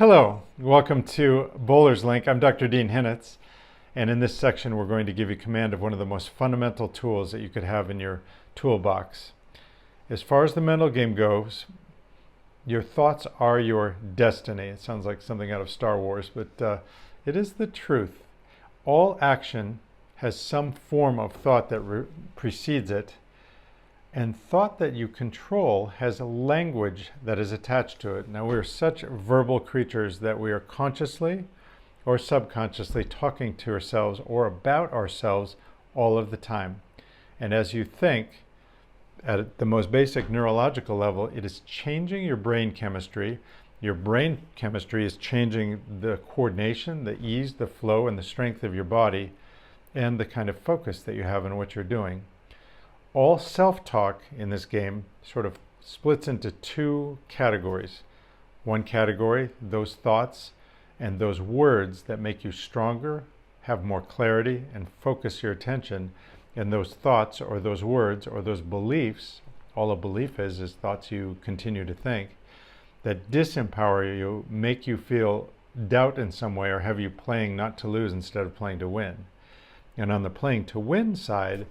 Hello, welcome to Bowler's Link. I'm Dr. Dean Hinitz, and in this section we're going to give you command of one of the most fundamental tools that you could have in your toolbox. As far as the mental game goes, your thoughts are your destiny. It sounds like something out of Star Wars, but it is the truth. All action has some form of thought that precedes it, and thought that you control has a language that is attached to it. Now, we're such verbal creatures that we are consciously or subconsciously talking to ourselves or about ourselves all of the time. And as you think, at the most basic neurological level, it is changing your brain chemistry. Your brain chemistry is changing the coordination, the ease, the flow, and the strength of your body, and the kind of focus that you have in what you're doing. All self-talk in this game sort of splits into two categories. One category, those thoughts and those words that make you stronger, have more clarity, and focus your attention. And those thoughts or those words or those beliefs, all a belief is thoughts you continue to think, that disempower you, make you feel doubt in some way, or have you playing not to lose instead of playing to win. And on the playing to win side,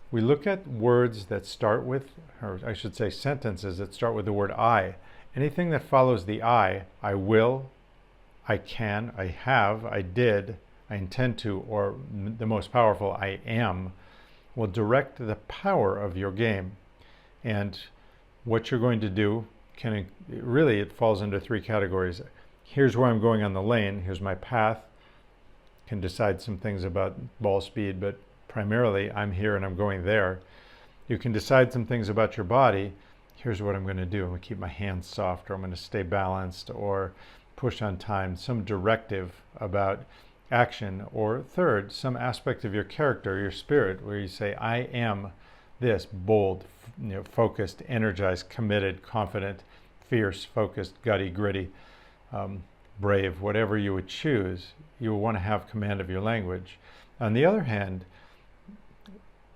we look at words that start with, or I should say sentences that start with the word I. Anything that follows the I will, I can, I have, I did, I intend to, or the most powerful, I am, will direct the power of your game. And what you're going to do really, it falls into three categories. Here's where I'm going on the lane, here's my path, can decide some things about ball speed, but primarily, I'm here and I'm going there. You can decide some things about your body. Here's what I'm going to do. I'm going to keep my hands soft, or I'm going to stay balanced, or push on time. Some directive about action. Or third, some aspect of your character, your spirit, where you say, I am this, bold, focused, energized, committed, confident, fierce, focused, gutty, gritty, brave, whatever you would choose. You will want to have command of your language. On the other hand,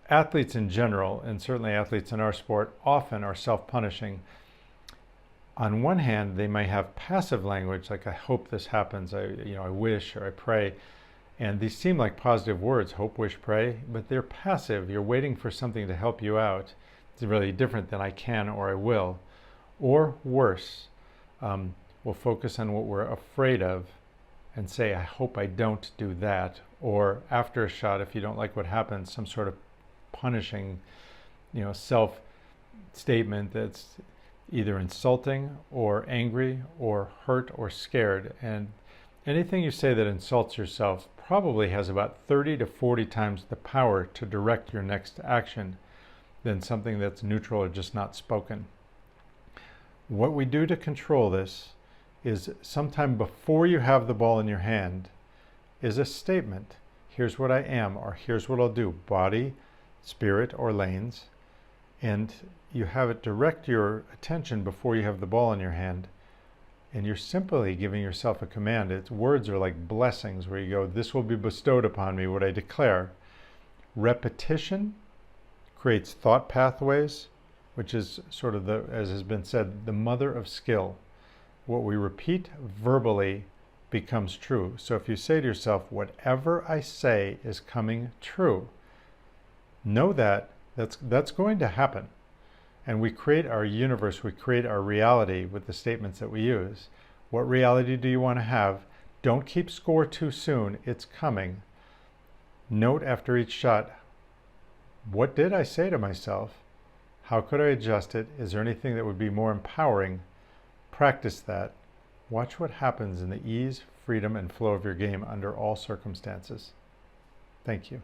athletes in general, and certainly athletes in our sport, often are self-punishing. On one hand, they may have passive language, like I hope this happens, I wish, or I pray. And these seem like positive words, hope, wish, pray, but they're passive. You're waiting for something to help you out. It's really different than I can or I will. Or worse, we'll focus on what we're afraid of and say, I hope I don't do that. Or after a shot, if you don't like what happens, some sort of punishing, self-statement that's either insulting or angry or hurt or scared. And anything you say that insults yourself probably has about 30 to 40 times the power to direct your next action than something that's neutral or just not spoken. What we do to control this is sometime before you have the ball in your hand is a statement. Here's what I am, or here's what I'll do. Body, spirit, or lanes. And you have it direct your attention before you have the ball in your hand. And you're simply giving yourself a command. Its words are like blessings where you go, this will be bestowed upon me, what I declare. Repetition creates thought pathways, which is sort of as has been said, the mother of skill. What we repeat verbally becomes true. So if you say to yourself, whatever I say is coming true, know that's going to happen. And we create our universe, we create our reality with the statements that we use. What reality do you want to have? Don't keep score too soon, it's coming. Note after each shot, what did I say to myself? How could I adjust it? Is there anything that would be more empowering? Practice that. Watch what happens in the ease, freedom, and flow of your game under all circumstances. Thank you.